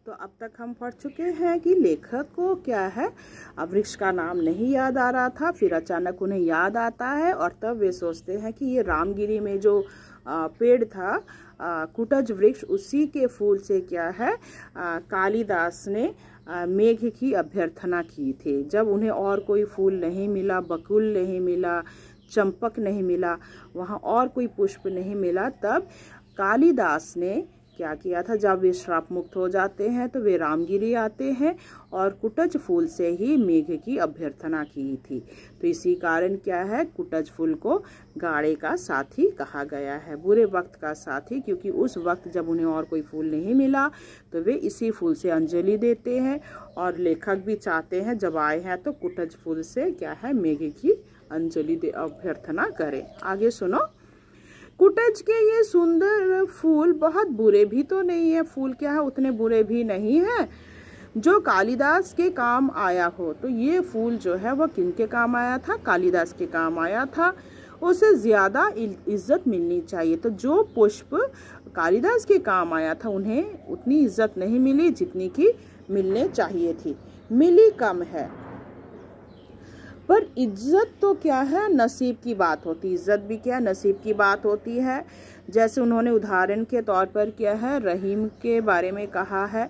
तो अब तक हम पढ़ चुके हैं कि लेखक को क्या है, वृक्ष का नाम नहीं याद आ रहा था, फिर अचानक उन्हें याद आता है और तब वे सोचते हैं कि ये रामगिरी में जो पेड़ था कुटज वृक्ष, उसी के फूल से क्या है कालिदास ने मेघ की अभ्यर्थना की थी। जब उन्हें और कोई फूल नहीं मिला, बकुल नहीं मिला, चंपक नहीं मिला, वहाँ और कोई पुष्प नहीं मिला, तब कालिदास ने क्या किया था, जब वे श्राप मुक्त हो जाते हैं तो वे रामगिरी आते हैं और कुटज फूल से ही मेघ की अभ्यर्थना की थी। तो इसी कारण क्या है, कुटज फूल को गाड़े का साथी कहा गया है, बुरे वक्त का साथी, क्योंकि उस वक्त जब उन्हें और कोई फूल नहीं मिला तो वे इसी फूल से अंजलि देते हैं। और लेखक भी चाहते हैं जब आए हैं तो कुटज फूल से क्या है मेघ की अंजलि दे अभ्यर्थना करें। आगे सुनो। कुटज के ये सुंदर फूल बहुत बुरे भी तो नहीं है, फूल क्या है उतने बुरे भी नहीं है जो कालिदास के काम आया हो। तो ये फूल जो है वह किनके काम आया था, कालिदास के काम आया था, उसे ज्यादा इज्जत मिलनी चाहिए। तो जो पुष्प कालिदास के काम आया था उन्हें उतनी इज्जत नहीं मिली जितनी की मिलने चाहिए थी, मिली कम है। पर इज्जत तो क्या है नसीब की बात होती है, इज्जत भी क्या नसीब की बात होती है। जैसे उन्होंने उदाहरण के तौर पर क्या है रहीम के बारे में कहा है,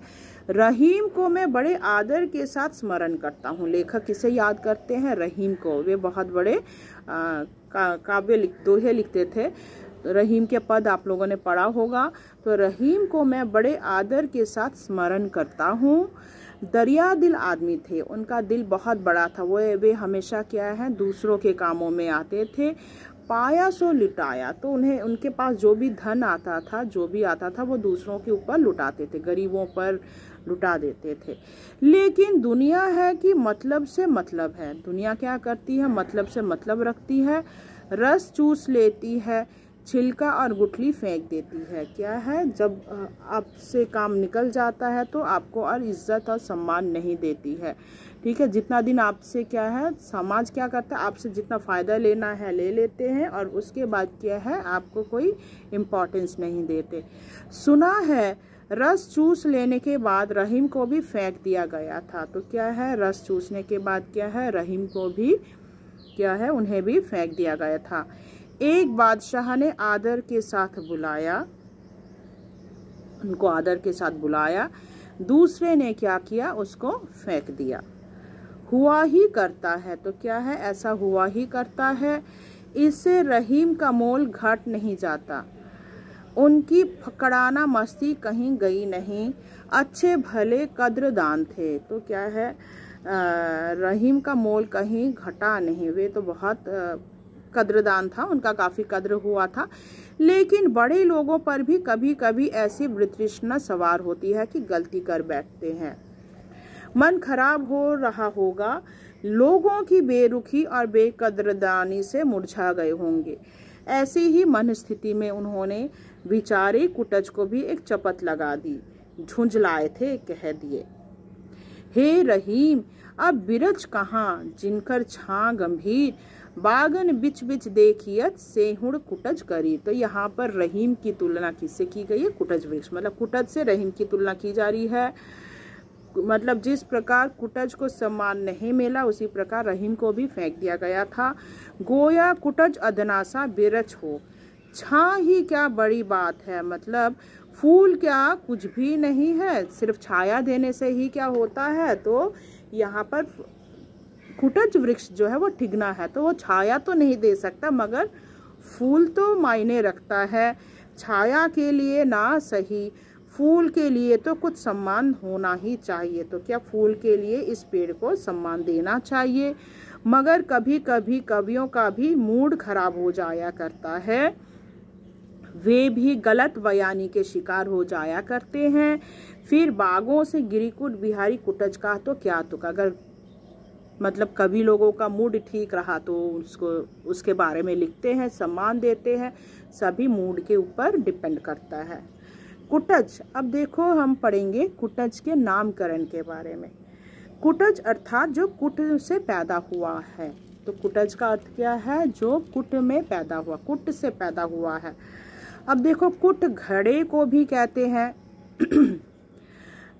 रहीम को मैं बड़े आदर के साथ स्मरण करता हूँ। लेखक किसे याद करते हैं, रहीम को। वे बहुत बड़े काव्य दोहे लिखते थे। रहीम के पद आप लोगों ने पढ़ा होगा। तो रहीम को मैं बड़े आदर के साथ स्मरण करता हूँ। दरिया दिल आदमी थे, उनका दिल बहुत बड़ा था, वे हमेशा क्या है दूसरों के कामों में आते थे। पाया सो लुटाया, तो उन्हें उनके पास जो भी धन आता था, जो भी आता था वो दूसरों के ऊपर लुटाते थे, गरीबों पर लुटा देते थे। लेकिन दुनिया है कि मतलब से मतलब है, दुनिया क्या करती है, मतलब से मतलब रखती है, रस चूस लेती है, छिलका और गुठली फेंक देती है। क्या है, जब आपसे काम निकल जाता है तो आपको और इज्जत और सम्मान नहीं देती है। ठीक है, जितना दिन आपसे क्या है समाज क्या करता है, आपसे जितना फ़ायदा लेना है ले लेते हैं और उसके बाद क्या है आपको कोई इम्पोर्टेंस नहीं देते। सुना है रस चूस लेने के बाद रहीम को भी फेंक दिया गया था। तो क्या है, रस चूसने के बाद क्या है रहीम को भी क्या है उन्हें भी फेंक दिया गया था। एक बादशाह ने आदर के साथ बुलाया, उनको आदर के साथ बुलाया, दूसरे ने क्या किया, उसको फेंक दिया। हुआ ही करता है, तो क्या है ऐसा हुआ ही करता है। इससे रहीम का मोल घट नहीं जाता, उनकी फकड़ाना मस्ती कहीं गई नहीं, अच्छे भले कद्रदान थे। तो क्या है रहीम का मोल कहीं घटा नहीं, वे तो बहुत कद्रदान था, उनका काफी कद्र हुआ था। लेकिन बड़े लोगों पर भी कभी कभी ऐसी वितृष्णा सवार होती है कि गलती कर बैठते हैं। मन खराब हो रहा होगा, लोगों की बेरुखी और बेकद्रदानी से मुरझा गए होंगे। ऐसी ही मन स्थिति में उन्होंने बेचारे कुटज को भी एक चपत लगा दी, झुंझलाए थे, कह दिए, हे रहीम अब बिरज कहाँ, जिनकर छां गंभीर, बागन बिच बिच देखियत सेहुड़ कुटज करी। तो यहाँ पर रहीम की तुलना किससे की गई है, कुटज वृक्ष, मतलब कुटज से रहीम की तुलना की जा रही है। मतलब जिस प्रकार कुटज को सम्मान नहीं मिला उसी प्रकार रहीम को भी फेंक दिया गया था। गोया कुटज अदनासा बिरच हो, छां ही क्या बड़ी बात है, मतलब फूल क्या कुछ भी नहीं है, सिर्फ छाया देने से ही क्या होता है। तो यहाँ पर कुटज वृक्ष जो है वो टिकना है, तो वो छाया तो नहीं दे सकता मगर फूल तो मायने रखता है। छाया के लिए ना सही, फूल के लिए तो कुछ सम्मान होना ही चाहिए। तो क्या फूल के लिए इस पेड़ को सम्मान देना चाहिए। मगर कभी कभी कवियों का भी मूड खराब हो जाया करता है, वे भी गलत बयानी के शिकार हो जाया करते हैं। फिर बागों से गिरिकुट बिहारी कुटज का तो क्या तुक, अगर मतलब कवि लोगों का मूड ठीक रहा तो उसको उसके बारे में लिखते हैं, सम्मान देते हैं, सभी मूड के ऊपर डिपेंड करता है। कुटज, अब देखो हम पढ़ेंगे कुटज के नामकरण के बारे में। कुटज अर्थात जो कुट से पैदा हुआ है। तो कुटज का अर्थ क्या है, जो कुट में पैदा हुआ, कुट से पैदा हुआ है। अब देखो कुट घड़े को भी कहते हैं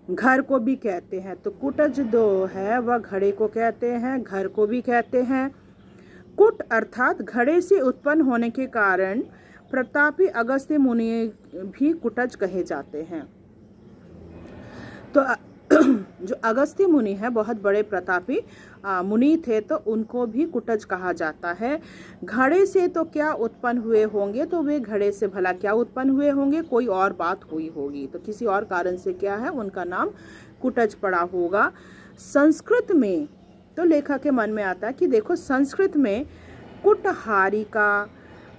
घर को भी कहते हैं। तो कुटज दो है वह घड़े को कहते हैं, घर को भी कहते हैं। कुट अर्थात घड़े से उत्पन्न होने के कारण प्रतापी अगस्त्य मुनि भी कुटज कहे जाते हैं। तो जो अगस्त्य मुनि है बहुत बड़े प्रतापी मुनि थे, तो उनको भी कुटज कहा जाता है। घड़े से तो क्या उत्पन्न हुए होंगे, तो वे घड़े से भला क्या उत्पन्न हुए होंगे, कोई और बात हुई होगी, तो किसी और कारण से क्या है उनका नाम कुटज पड़ा होगा। संस्कृत में तो लेखक के मन में आता है कि देखो संस्कृत में कुटहारिका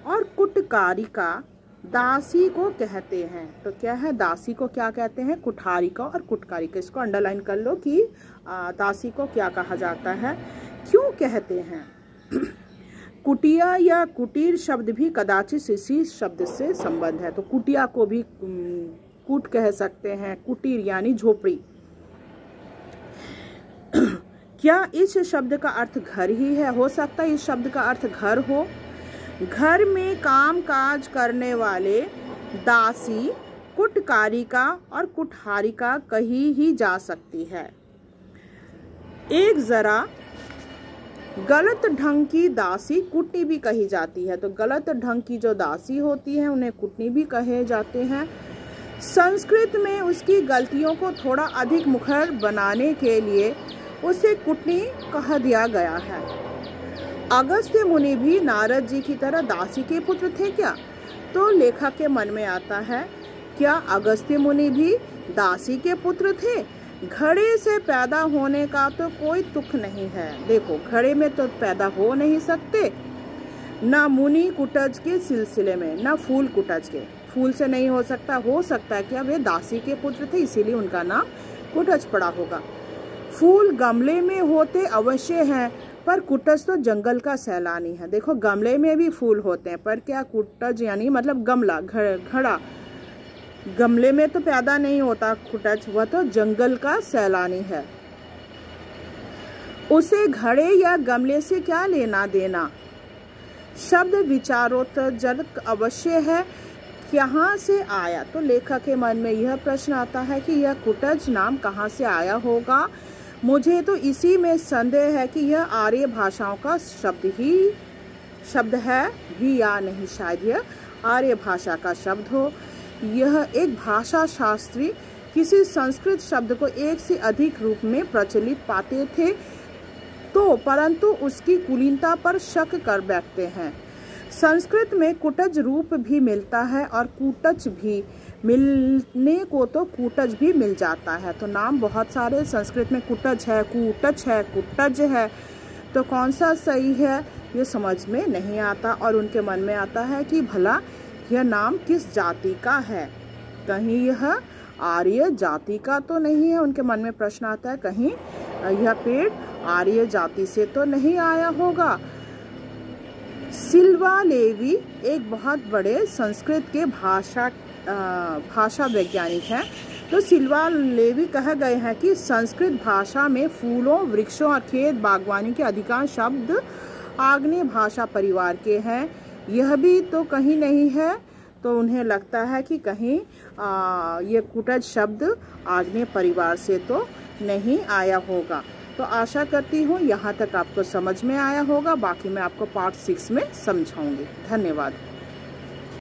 और कुटकारिका दासी को कहते हैं। तो क्या है, दासी को क्या कहते हैं, कुठारिका और कुटकारिका। इसको अंडरलाइन कर लो कि दासी को क्या कहा जाता है, क्यों कहते हैं। कुटिया या कुटीर शब्द भी कदाचित इसी शब्द से संबंध है। तो कुटिया को भी कुट कह सकते हैं, कुटीर यानी झोपड़ी। क्या इस शब्द का अर्थ घर ही है, हो सकता है इस शब्द का अर्थ घर हो। घर में काम काज करने वाले दासी कुटकारिका और कुठारिका कही ही जा सकती है। एक जरा गलत ढंग की दासी कुटनी भी कही जाती है। तो गलत ढंग की जो दासी होती है उन्हें कुटनी भी कहे जाते हैं। संस्कृत में उसकी गलतियों को थोड़ा अधिक मुखर बनाने के लिए उसे कुटनी कहा दिया गया है। अगस्त्य मुनि भी नारद जी की तरह दासी के पुत्र थे क्या? तो लेखक के मन में आता है, क्या अगस्त्य मुनि भी दासी के पुत्र थे? घड़े से पैदा होने का तो कोई तुक नहीं है। देखो घड़े में तो पैदा हो नहीं सकते, ना मुनि कुटज के सिलसिले में, ना फूल कुटज के, फूल से नहीं हो सकता। हो सकता है क्या वे दासी के पुत्र थे, इसीलिए उनका नाम कुटज पड़ा होगा। फूल गमले में होते अवश्य हैं, पर कुटज तो जंगल का सैलानी है। देखो गमले में भी फूल होते हैं, पर क्या कुटज यानी मतलब गमला, घड़ा, गमले में तो पैदा नहीं होता कुटज, वह तो जंगल का सैलानी है। उसे घड़े या गमले से क्या लेना देना। शब्द विचारोत्तेजक अवश्य है, कहाँ से आया। तो लेखक के मन में यह प्रश्न आता है कि यह कुटज नाम कहाँ से आया होगा। मुझे तो इसी में संदेह है कि यह आर्य भाषाओं का शब्द है भी या नहीं। शायद यह आर्य भाषा का शब्द हो। यह एक भाषा शास्त्री किसी संस्कृत शब्द को एक से अधिक रूप में प्रचलित पाते थे, तो परंतु उसकी कुलीनता पर शक कर बैठते हैं। संस्कृत में कुटज रूप भी मिलता है और कूटज भी, मिलने को तो कूटज भी मिल जाता है। तो नाम बहुत सारे संस्कृत में कुटज है, कूटज है, कुटज है, तो कौन सा सही है ये समझ में नहीं आता। और उनके मन में आता है कि भला यह नाम किस जाति का है, कहीं यह आर्य जाति का तो नहीं है। उनके मन में प्रश्न आता है कहीं यह पेड़ आर्य जाति से तो नहीं आया होगा। सिल्वा लेवी एक बहुत बड़े संस्कृत के भाषा वैज्ञानिक हैं। तो सिल्वा लेवी कह गए हैं कि संस्कृत भाषा में फूलों, वृक्षों और खेत बागवानी के अधिकांश शब्द आग्नेय भाषा परिवार के हैं। यह भी तो कहीं नहीं है, तो उन्हें लगता है कि कहीं ये कुटज शब्द आग्नेय परिवार से तो नहीं आया होगा। तो आशा करती हूँ यहाँ तक आपको समझ में आया होगा। बाकी मैं आपको पार्ट 6 में समझाऊंगी। धन्यवाद।